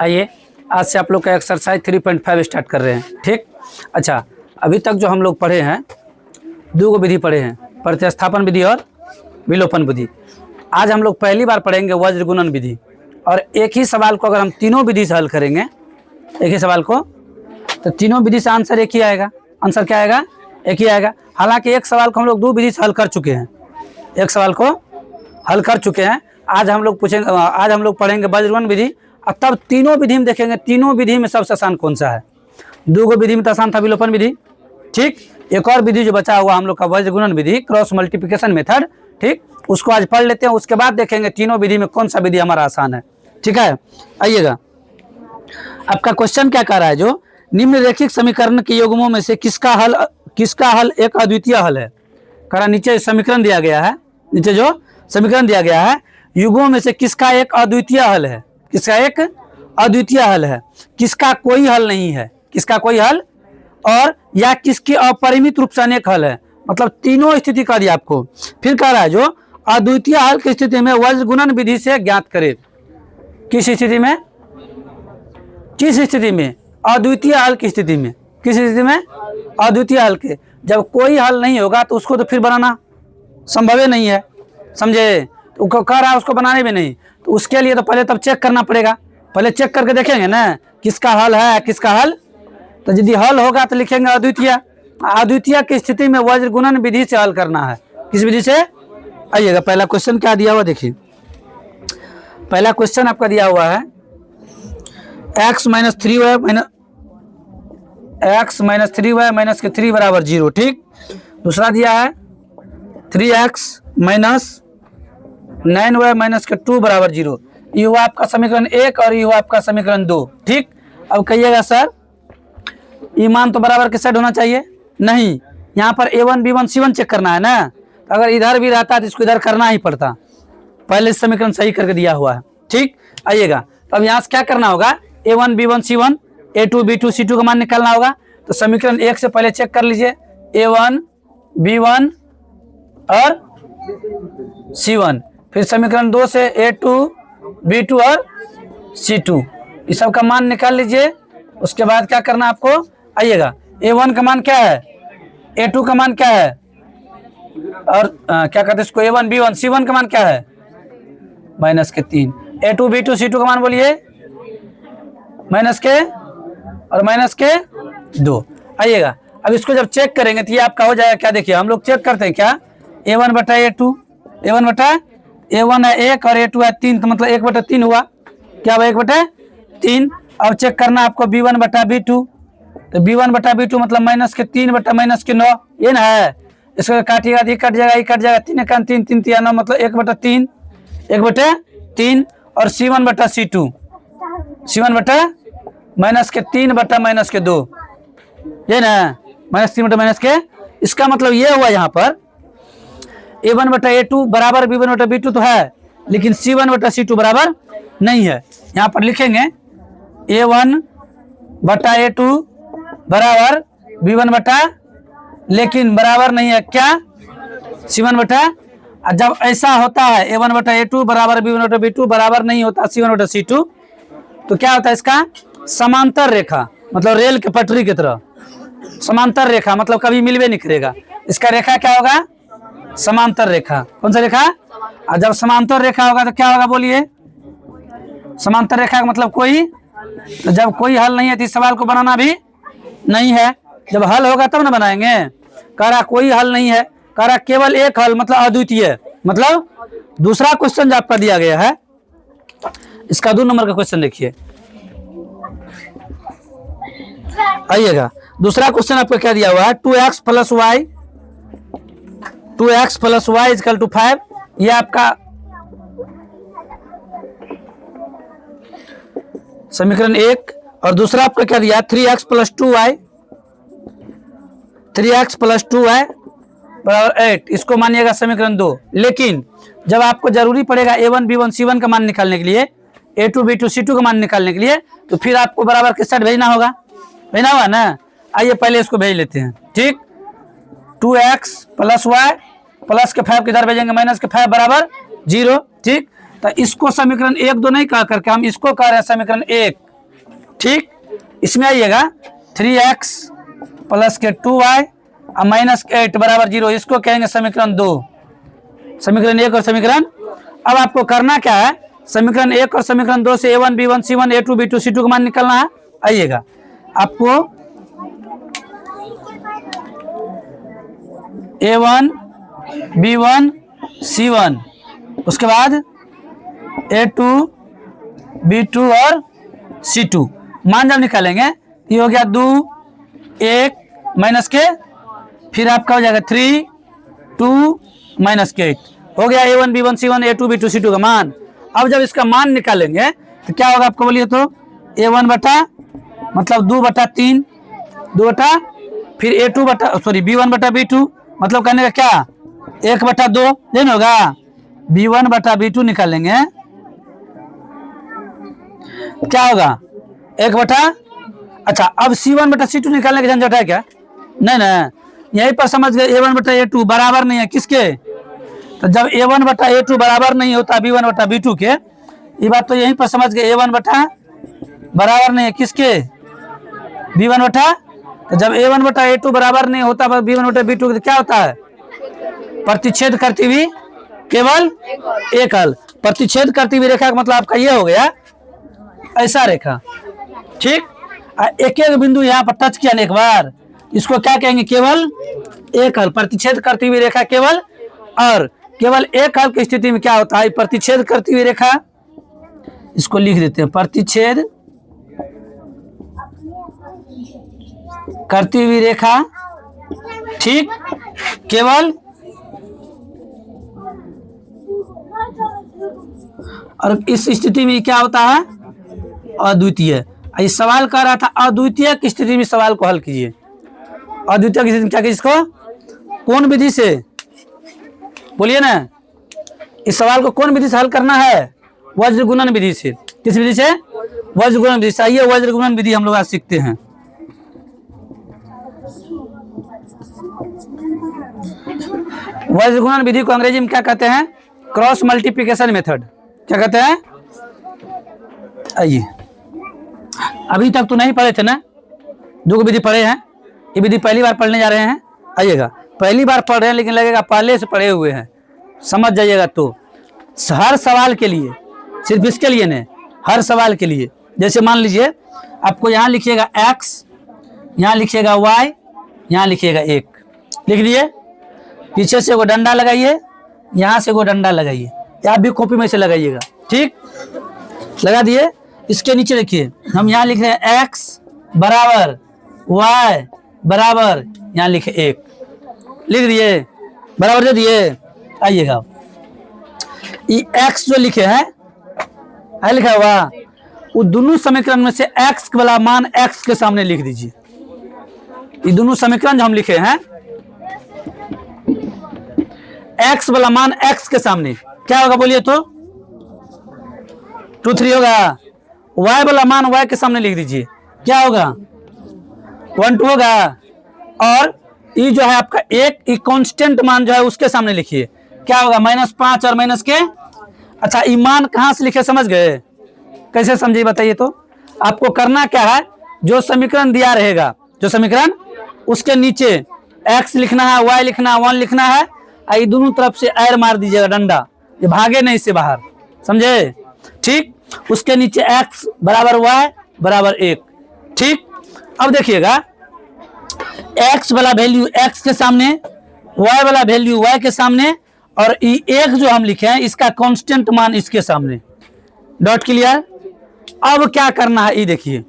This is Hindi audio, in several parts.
आइए आज से आप लोग का एक्सरसाइज 3.5 स्टार्ट कर रहे हैं। ठीक, अच्छा, अभी तक जो हम लोग पढ़े हैं, दो गो विधि पढ़े हैं, प्रतिस्थापन विधि और विलोपन विधि। आज हम लोग पहली बार पढ़ेंगे वज्र गुणन विधि। और एक ही सवाल को अगर हम तीनों विधि से हल करेंगे, एक ही सवाल को, तो तीनों विधि से आंसर एक ही आएगा। आंसर क्या आएगा? एक ही आएगा। हालांकि एक सवाल को हम लोग दो विधि से हल कर चुके हैं, एक सवाल को हल कर चुके हैं। आज हम लोग पढ़ेंगे वज्र गुणन विधि, और तब तीनों विधि में देखेंगे तीनों विधि में सबसे आसान कौन सा है। दो गो विधि में तो आसान था विलोपन विधि। ठीक, एक और विधि जो बचा हुआ हम लोग का वज्र गुणन विधि, क्रॉस मल्टीप्लिकेशन मेथड। ठीक, उसको आज पढ़ लेते हैं, उसके बाद देखेंगे तीनों विधि में कौन सा विधि हमारा आसान है। ठीक है, आइएगा। आपका क्वेश्चन क्या कह रहा है? जो निम्नलिखित समीकरण के युग्मों में से किसका हल एक अद्वितीय हल है। करा नीचे समीकरण दिया गया है, नीचे जो समीकरण दिया गया है, युग्मों में से किसका एक अद्वितीय हल है, किसका एक अद्वितीय हल है, किसका कोई हल नहीं है, किसका कोई हल, और या किसके अपरिमित रूप से अनेक हल है। मतलब तीनों स्थिति कर दिया आपको। फिर कह रहा है जो अद्वितीय हल की स्थिति में वज्र गुणन विधि से ज्ञात करे। किस स्थिति में? किस स्थिति में? अद्वितीय हल की स्थिति में। किस स्थिति में? अद्वितीय हल के। जब कोई हल नहीं होगा तो उसको तो फिर बनाना संभव ही नहीं है, समझे? तो कह रहा है उसको बनाने भी नहीं, तो उसके लिए तो पहले तब चेक करना पड़ेगा। पहले चेक करके देखेंगे ना किसका हल है, किसका हल। तो यदि हल होगा तो लिखेंगे अद्वितीय। अद्वितीय की स्थिति में वज्र गुणन विधि से हल करना है। किस विधि से? आइएगा, पहला क्वेश्चन क्या दिया हुआ देखिए। पहला क्वेश्चन आपका दिया हुआ है x - 3y माइनस के 3 बराबर 0। ठीक, दूसरा दिया है 3x - 9y माइनस के 2 बराबर 0। ये हुआ आपका समीकरण 1 और ये हुआ आपका समीकरण 2। ठीक, अब कहिएगा सर ये मान तो बराबर के सेट होना चाहिए? नहीं, यहाँ पर a1 b1 c1 चेक करना है ना। तो अगर इधर भी रहता तो इसको इधर करना ही पड़ता। पहले समीकरण सही करके दिया हुआ है। ठीक, आइएगा, अब यहाँ से क्या करना होगा? a1 b1 c1, a2 b2 c2 का मान निकालना होगा। तो समीकरण 1 से पहले चेक कर लीजिए, a1 b1 और c1। फिर समीकरण 2 से a2 b2 और c2, इस सब का मान निकाल लीजिए। उसके बाद क्या करना आपको? आइएगा, a1 का मान क्या है, a2 का मान क्या है, और क्या कहते हैं इसको, a1 b1 c1 का मान क्या है? माइनस के 3। a2 b2 c2 का मान बोलिए? माइनस के और माइनस के 2। आइएगा, अब इसको जब चेक करेंगे तो ये आपका हो जाएगा क्या? देखिए हम लोग चेक करते हैं क्या, a1 बटा a2, a1 बटा a1 है 1 और a2 है 3, तो मतलब 1 बटा 3 हुआ। क्या हुआ? 1 बटा 3। अब चेक करना आपको b1 बटा b2, तो b1 बटा b2 मतलब माइनस के 3 बटा माइनस के 9, ये ना है। इसको काटिएगा तो ये कट जाएगा, ये कट जाएगा, 3 का 3 3 3 9 मतलब 1 बटा 3, 1 बटा 3। और c1 बटा c2, c1 बटा माइनस के 3 बटा माइनस के 2, ये ना, माइनस 3 बटा माइनस के। इसका मतलब ये हुआ यहाँ पर a1 बटा a2 बराबर b1 बटा b2 तो है, लेकिन c1 बटा c2 बराबर नहीं है। यहाँ पर लिखेंगे a1 बटा a2 बराबर b1 बटा, लेकिन बराबर नहीं है क्या? c1 बटा। जब ऐसा होता है a1 बटा a2 बराबर b1 बटा b2 बराबर नहीं होता c1 बटा c2, तो क्या होता है इसका? समांतर रेखा, मतलब रेल के पटरी की तरह समांतर रेखा, मतलब कभी मिलवे नहीं करेगा। इसका रेखा क्या होगा? समांतर रेखा। कौन सा रेखा? और जब समांतर रेखा होगा तो क्या होगा बोलिए? समांतर रेखा का मतलब कोई, तो जब कोई हल नहीं है तो इस सवाल को बनाना भी नहीं है। जब हल होगा तब ना बनाएंगे। कह रहा कोई हल नहीं है, कह रहा केवल एक हल, मतलब अद्वितीय। मतलब दूसरा क्वेश्चन जो आपका दिया गया है, इसका 2 नंबर का क्वेश्चन देखिए। आइएगा, दूसरा क्वेश्चन आपको क्या दिया हुआ है? 2x plus y equal to 5। ये आपका समीकरण 1। और दूसरा आपका क्या दिया? 3x प्लस 2y बराबर 8। इसको मानिएगा समीकरण 2। लेकिन जब आपको जरूरी पड़ेगा a1 b1 c1 का मान निकालने के लिए, a2 b2 c2 का मान निकालने के लिए, तो फिर आपको बराबर के साथ भेजना होगा ना। आइए पहले इसको भेज लेते हैं। ठीक, 2x प्लस y प्लस के 5 किधर भेजेंगे? माइनस के 5 बराबर 0। ठीक, तो इसको समीकरण 1 2 नहीं कह करके हम इसको कह रहे हैं समीकरण 1। ठीक, इसमें आइएगा 3x प्लस के 2y और माइनस 8 बराबर 0, इसको कहेंगे समीकरण 2, समीकरण 1 और समीकरण। अब आपको करना क्या है, समीकरण 1 और समीकरण 2 से a1 b1 c1 a2 b2 c2 का मान निकलना है। आइएगा, आपको a1 b1 c1, उसके बाद a2 b2 और c2 मान जब निकालेंगे, ये हो गया 2 1 माइनस के, फिर आपका हो जाएगा 3 2 माइनस के 8, हो गया a1 b1 c1 a2 b2 c2 का मान। अब जब इसका मान निकालेंगे तो क्या होगा आपको बोलिए तो, a1 बटा मतलब 2 बटा 3 2 बटा, फिर a2 बटा सॉरी b1 बटा b2 मतलब कहने का क्या 1 बटा 2 नहीं होगा, b1 बटा b2 निकालेंगे क्या होगा 1 बटा, अच्छा अब c1 बटा c2 निकालने की झंझट है क्या, नहीं ना, यहीं पर समझ गए a1 बटा a2 बराबर नहीं है किसके, तो जब a1 बटा a2 बराबर नहीं होता b1 बटा b2 के, ये बात तो यहीं पर समझ गए a1 बटा बराबर नहीं है किसके b1 बटा, तो जब a1 बटा a2 बराबर नहीं होता b1 बटा b2 तो क्या होता है, प्रतिच्छेद करती हुई केवल एक हल, प्रतिच्छेद करती हुई रेखा का मतलब आपका ये हो गया ऐसा रेखा, ठीक, एक एक बिंदु यहाँ पर टच किया एक बार, इसको क्या कहेंगे केवल एक हल, प्रतिच्छेद करती हुई रेखा केवल, और केवल एक हल की स्थिति में क्या होता है, प्रतिच्छेद करती हुई रेखा, इसको लिख देते हैं प्रतिच्छेद करती हुई रेखा, ठीक, केवल, और इस स्थिति में क्या होता है अद्वितीय। इस सवाल कह रहा था अद्वितीय की स्थिति में सवाल को हल कीजिए, अद्वितीय की स्थिति में क्या कीजिए, इसको कौन विधि से बोलिए ना, इस सवाल को कौन विधि से हल करना है, वज्र गुणन विधि से, किस विधि से, वज्र गुणन विधि से। आइए वज्र गुणन विधि हम लोग आज सीखते हैं। वज्र गुणन विधि को अंग्रेजी में क्या कहते हैं, क्रॉस मल्टीप्लिकेशन मेथड, क्या कहते हैं। आइए, अभी तक तो नहीं पढ़े थे ना, दो विधि पढ़े हैं, ये विधि पहली बार पढ़ने जा रहे हैं। आइएगा, पहली बार पढ़ रहे हैं लेकिन लगेगा पहले से पढ़े हुए हैं, समझ जाइएगा। तो हर सवाल के लिए, सिर्फ इसके लिए नहीं, हर सवाल के लिए, जैसे मान लीजिए आपको यहाँ लिखिएगा x, यहाँ लिखिएगा y, यहाँ लिखिएगा 1, लिख दिए, पीछे से वो डंडा लगाइए, यहाँ से वो डंडा लगाइए, आप भी कॉपी में से लगाइएगा, ठीक, लगा दिए। इसके नीचे देखिए हम यहाँ लिख रहे हैं x बराबर y बराबर, यहाँ लिखे 1, लिख दिए, बराबर दे दिए। आइएगा, ये x जो लिखे हैं है लिखा हुआ, वो दोनों समीकरण में से x वाला मान x के सामने लिख दीजिए। ये दोनों समीकरण जो हम लिखे हैं, x वाला मान x के सामने क्या होगा बोलिए तो, 2 3 होगा। y वाला मान y के सामने लिख दीजिए, क्या होगा 1 2 होगा। और ये जो है आपका एक कांस्टेंट मान जो है उसके सामने लिखिए, क्या होगा -5 और माइनस के। अच्छा, ये मान कहाँ से लिखे समझ गए, कैसे समझिए बताइए तो। आपको करना क्या है, जो समीकरण दिया रहेगा, जो समीकरण उसके नीचे x लिखना है, y लिखना है, 1 लिखना है, ये दोनों तरफ से एर मार दीजिएगा डंडा, ये भागे नहीं से बाहर, समझे, ठीक। उसके नीचे x बराबर y बराबर 1, ठीक। अब देखिएगा x वाला वैल्यू x के सामने, y वाला वैल्यू y के सामने, और ये 1 जो हम लिखे हैं इसका कांस्टेंट मान इसके सामने, डॉट क्लियर। अब क्या करना है, ये देखिए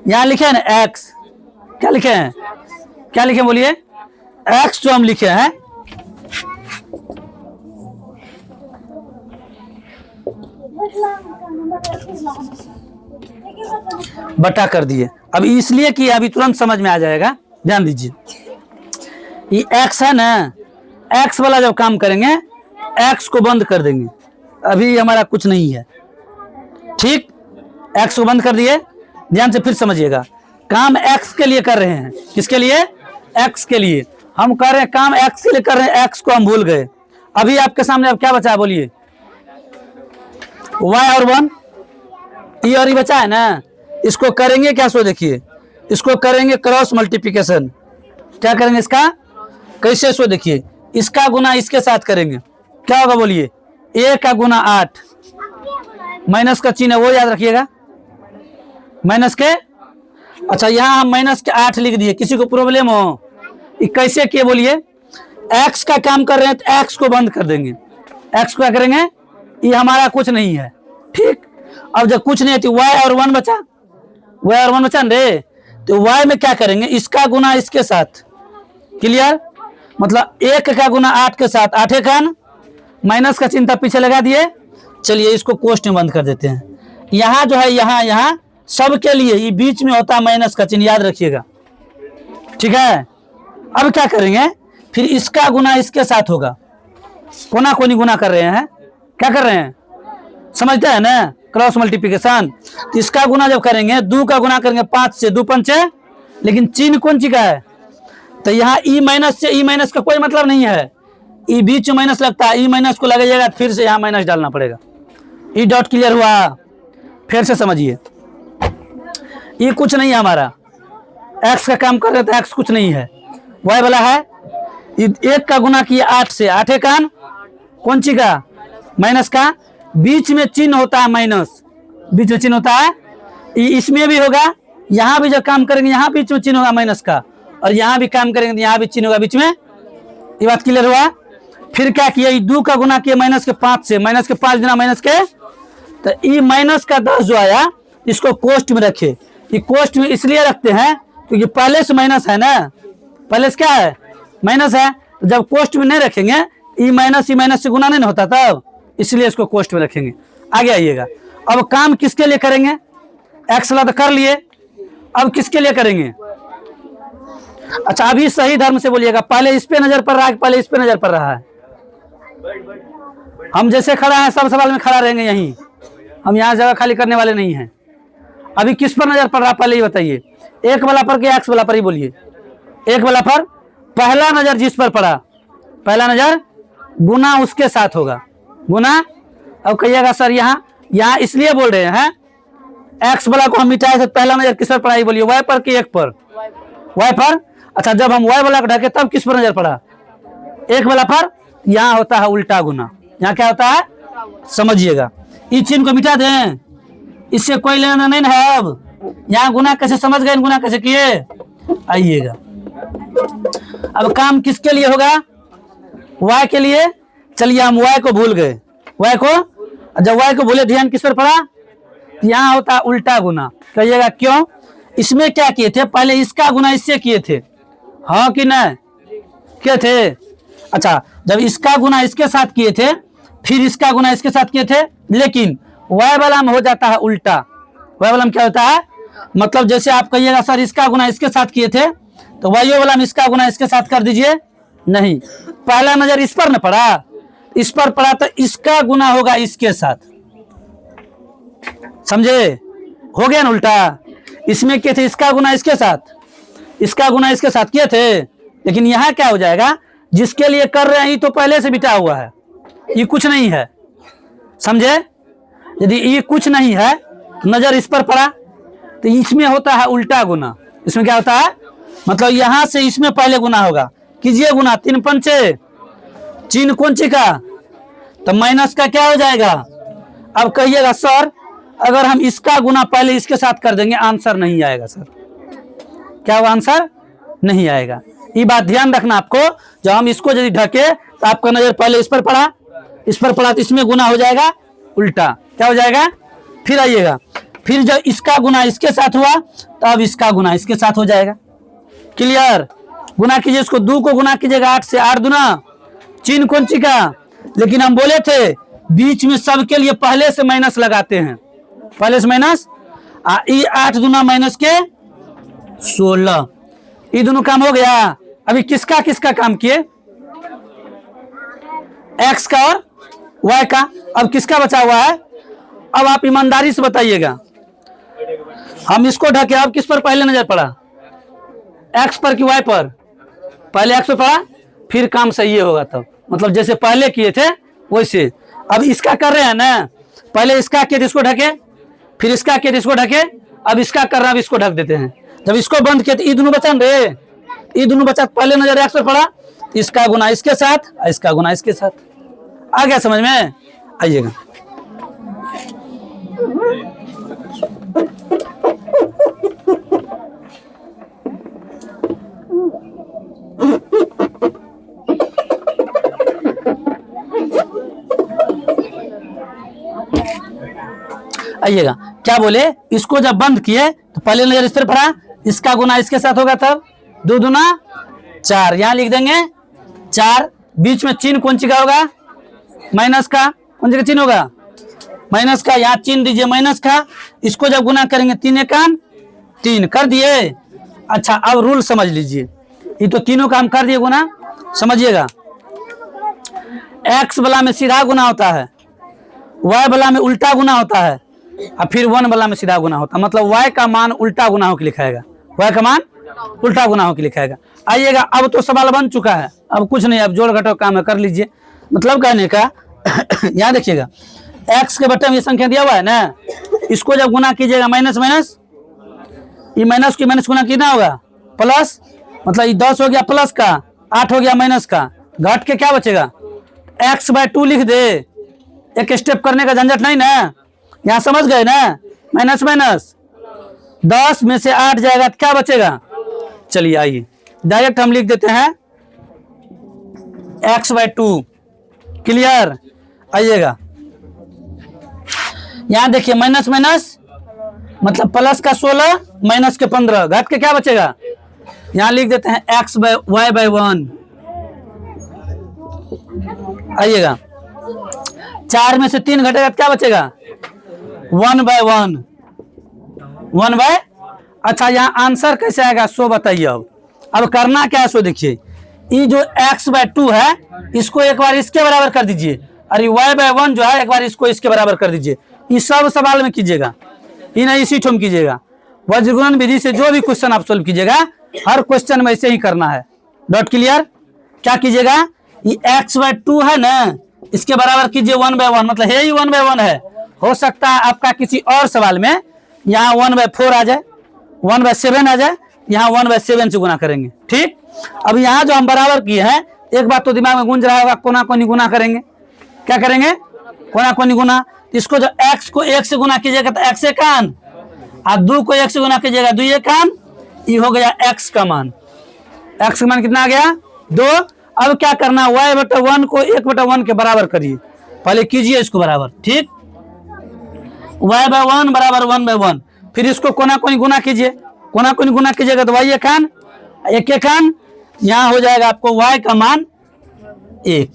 यहाँ लिखे हैं ना x, क्या लिखे हैं, क्या लिखे बोलिए, x जो हम लिखे हैं बटा कर दिए। अब इसलिए कि अभी तुरंत समझ में आ जाएगा, ध्यान दीजिए। ये x है ना, x वाला जब काम करेंगे x को बंद कर देंगे, अभी हमारा कुछ नहीं है, ठीक। x को बंद कर दिए, ध्यान से फिर समझिएगा। काम x के लिए कर रहे हैं, किसके लिए, x के लिए हम कर रहे हैं, काम x के लिए कर रहे हैं, x को हम भूल गए। अभी आपके सामने अब क्या बचा है बोलिए, y और 1, ये और ये बचा है ना, इसको करेंगे क्या, सो देखिए, इसको करेंगे क्रॉस मल्टीप्लिकेशन। क्या करेंगे इसका, कैसे, सो देखिए, इसका गुना इसके साथ करेंगे, क्या होगा बोलिए, a का गुना 8, माइनस का चिन्ह है वो याद रखिएगा, माइनस के, अच्छा यहाँ हम माइनस के 8 लिख दिए, किसी को प्रॉब्लम हो, ये कैसे किए बोलिए, x का काम कर रहे हैं तो x को बंद कर देंगे, x को क्या करेंगे, ये हमारा कुछ नहीं है, ठीक। अब जब कुछ नहीं है तो y और 1 बचा, y और 1 बचा रे, तो y में क्या करेंगे, इसका गुना इसके साथ, क्लियर, मतलब 1 का गुना 8 के साथ, 8 का माइनस का चिन्ह पीछे लगा दिए। चलिए इसको कोष्ठ में बंद कर देते हैं, यहाँ जो है यहाँ सबके लिए ये बीच में होता है माइनस का चिन्ह, याद रखिएगा, ठीक है। अब क्या करेंगे, फिर इसका गुना इसके साथ होगा, कोना कोनी गुना कर रहे हैं, क्या कर रहे हैं, समझते हैं ना, क्रॉस मल्टीप्लिकेशन। तो इसका गुना जब करेंगे, 2 का गुना करेंगे 5 से, 2 पंचे, लेकिन चिन्ह कौन सी का है, तो यहाँ ई माइनस से ई माइनस का कोई मतलब नहीं है, ई बीच में माइनस लगता है, ई माइनस को लगेगा फिर से यहाँ माइनस डालना पड़ेगा। ई डॉट क्लियर हुआ, फिर से समझिए, ये कुछ नहीं है हमारा, एक्स का काम कर रहे तो एक्स कुछ नहीं है, वाई वाला है, 1 का गुना किया 8 से, 8 का कौन सी का, माइनस का, बीच में चिन्ह होता है माइनस, बीच में चिन्ह होता है, इसमें भी होगा, यहाँ भी जब काम करेंगे यहाँ बीच में चिन्ह होगा माइनस का, और यहाँ भी काम करेंगे तो यहाँ भी चिन्ह होगा बीच में, ये बात क्लियर हुआ। फिर क्या किया, 2 का गुना किया माइनस के 5 से, माइनस के 5 गुना माइनस के, तो ये माइनस का 10 जो आया इसको कोष्ठ में रखे, ये कोष्ठ में इसलिए रखते हैं क्योंकि पहले से माइनस है ना, पहले से क्या है, माइनस है, तो जब कोष्ठ में नहीं रखेंगे ई माइनस से गुना नहीं होता, तब इसलिए इसको कोष्ठ में रखेंगे। आगे आइएगा, अब काम किसके लिए करेंगे, एक्स वाला तो कर लिए, अब किसके लिए करेंगे, अच्छा अभी सही धर्म से बोलिएगा, पहले इस पे नजर पड़ रहा है, पहले इस पे नजर पड़ रहा है, हम जैसे खड़ा है सब सवाल में खड़ा रहेंगे यहीं, हम यहाँ जगह खाली करने वाले नहीं हैं। अभी किस पर नजर पड़ रहा है पहले ही बताइए, 1 वाला पर के एक्स वाला पर ही बोलिए, 1 वाला पर, पहला नजर जिस पर पड़ा, पहला नजर गुना उसके साथ होगा, गुना। अब कहिएगा सर यहाँ इसलिए बोल रहे हैं, एक्स वाला को हम मिटाए तो पहला नजर किस पर पड़ा, ही बोलिए, वाई पर कि 1 पर, वाई पर। अच्छा जब हम वाई वाला को ढके तब किस पर नजर पड़ा, 1 वाला पर, यहाँ होता है उल्टा गुना, यहाँ क्या होता है समझिएगा, इस चिन्ह को मिटा दें, इससे कोई लेना नहीं है। अब यहाँ गुना कैसे समझ गए, गुना कैसे किए, आइएगा। अब काम किसके लिए होगा, y के लिए, चलिए हम y को भूल गए, y को, जब y को भूले ध्यान किस पर पड़ा, यहाँ होता है उल्टा गुना, कहिएगा क्यों, इसमें क्या किए थे, पहले इसका गुना इससे किए थे, हाँ कि नहीं किए थे, अच्छा जब इसका गुना इसके साथ किए थे फिर इसका गुना इसके साथ किए थे, लेकिन y वाला में हो जाता है उल्टा, y वाला में क्या होता है, मतलब जैसे आप कहिएगा सर इसका गुना इसके साथ किए थे तो y वाला में इसका गुना इसके साथ कर दीजिए, नहीं, पहला नजर इस पर न पड़ा, इस पर पड़ा तो इसका गुना होगा इसके साथ, समझे, हो गया ना उल्टा। इसमें किए थे इसका गुना इसके साथ, इसका गुना इसके साथ किए थे, लेकिन यहाँ क्या हो जाएगा, जिसके लिए कर रहे हैं ये तो पहले से बिटा हुआ है, ये कुछ नहीं है, समझे, यदि ये कुछ नहीं है नजर इस पर पड़ा तो इसमें होता है उल्टा गुना, इसमें क्या होता है, मतलब यहाँ से इसमें पहले गुना होगा, कीजिए गुना, 3 पंचे, चिन्ह कौन सी का, तो माइनस का क्या हो जाएगा। अब कहिएगा सर अगर हम इसका गुना पहले इसके साथ कर देंगे आंसर नहीं आएगा, सर क्या वो आंसर नहीं आएगा, ये बात ध्यान रखना आपको। जब हम इसको यदि ढके तो आपका नजर पहले इस पर पड़ा, इस पर पड़ा तो इसमें गुना हो जाएगा उल्टा, क्या हो जाएगा, फिर आइएगा, फिर जब इसका गुना इसके साथ हुआ तो अब इसका गुना इसके साथ हो जाएगा, क्लियर। गुना कीजिए, इसको 2 को गुना कीजिएगा 8 से, 8 दूना, चिन्ह कौन सी का, लेकिन हम बोले थे बीच में सबके लिए पहले से माइनस लगाते हैं, पहले से माइनस, 8 दूना माइनस के 16, ये दोनों काम हो गया। अभी किसका किसका काम किए, एक्स का और वाई का, अब किसका बचा हुआ है, अब आप ईमानदारी से बताइएगा, हम इसको ढके, अब किस पर पहले नजर पड़ा, एक्स पर कि वाई पर, पहले एक्स पर पड़ा, फिर काम सही होगा तब, मतलब जैसे पहले किए थे वैसे। अब इसका कर रहे हैं ना, पहले इसका किए इसको ढके, फिर इसका किए इसको ढके, अब इसका कर रहा है, अब इसको ढक देते हैं। जब इसको बंद किया तो ये दोनों बचा रे, ये दोनों बचा। पहले नजर एक्स पर पड़ा, इसका गुना इसके साथ, इसका गुना इसके साथ। आ गया समझ में? आइएगा, आइएगा। क्या बोले, इसको जब बंद किए तो पहले नजर इस पर पड़ा, इसका गुना इसके साथ होगा, तब 2 दूना 4, यहां लिख देंगे 4। बीच में चिन्ह कौन सी का होगा? माइनस का। कौन सी का चिन्ह होगा? माइनस का। यहाँ चिन्ह दीजिए माइनस का। इसको जब गुना करेंगे 3 एकान 3 कर दिए। अच्छा, अब रूल समझ लीजिए, ये तो तीनों का हम कर दिए गुना। समझिएगा, एक्स वाला में सीधा गुना होता है, वाई वाला में उल्टा गुना होता है, और फिर 1 वाला में सीधा गुना होता है। मतलब वाई का मान उल्टा गुना होकर लिखाएगा, वाई का मान उल्टा गुना होकर लिखाएगा। आइएगा, अब तो सवाल बन चुका है, अब कुछ नहीं, अब जोड़ घटाव काम है, कर लीजिए। मतलब कहने का यहाँ देखिएगा, एक्स के बटे में ये संख्या दिया हुआ है ना, इसको जब गुना कीजिएगा माइनस माइनस, ये माइनस की माइनस गुना कितना होगा? प्लस। मतलब ये 10 हो गया प्लस का, 8 हो गया माइनस का, घट के क्या बचेगा? x/2 लिख दे। एक स्टेप करने का झंझट नहीं ना, यहाँ समझ गए ना? माइनस माइनस 10 में से 8 जाएगा तो क्या बचेगा? चलिए आइए डायरेक्ट हम लिख देते हैं x/2। क्लियर? आइएगा, यहां देखिए माइनस माइनस मतलब प्लस का 16 माइनस के 15, घट के क्या बचेगा? यहां लिख देते हैं x/y/1। आइएगा, 4 में से 3 घटेगा तो क्या बचेगा? 1/1। 1/। अच्छा, यहाँ आंसर कैसे आएगा सो बताइए। अब करना क्या है सो देखिए, ये जो x/2 है इसको एक बार इसके बराबर कर दीजिए, और y/1 जो है एक बार इसको इसके बराबर कर दीजिए। ये सब सवाल में कीजिएगा, ये नहीं इसी ठोम कीजिएगा। वज्रगुणन विधि से जो भी क्वेश्चन आप सोल्व कीजिएगा, हर क्वेश्चन में ऐसे ही करना है। Dot clear? क्या कीजिएगा, ये x/2 है ना, इसके बराबर कीजिए 1/1। मतलब है ही 1/1 है। हो सकता है आपका किसी और सवाल में यहाँ 1/4 आ जाए, 1/7 आ जाए, यहाँ 1/7 से गुना करेंगे। ठीक, अब यहाँ जो हम बराबर किए हैं, एक बात तो दिमाग में गूंज रहा होगा, कोना कोनी गुना करेंगे। क्या करेंगे? कोना कोनी गुना। इसको जो x को 1 से गुना कीजिएगा तो x एकान, और 2 को 1 से गुना कीजिएगा 2 एकान। ये हो गया x का मान। x का मान कितना आ गया? 2। अब क्या करना, y/1 को 1/1 के बराबर करिए, पहले कीजिए इसको बराबर। ठीक, y/1 बराबर 1/1। फिर इसको कोना कोनी गुना कीजिए, कोना कोनी गुना कीजिएगा तो y एकान 1 एकान, यहाँ हो जाएगा आपको y का मान 1।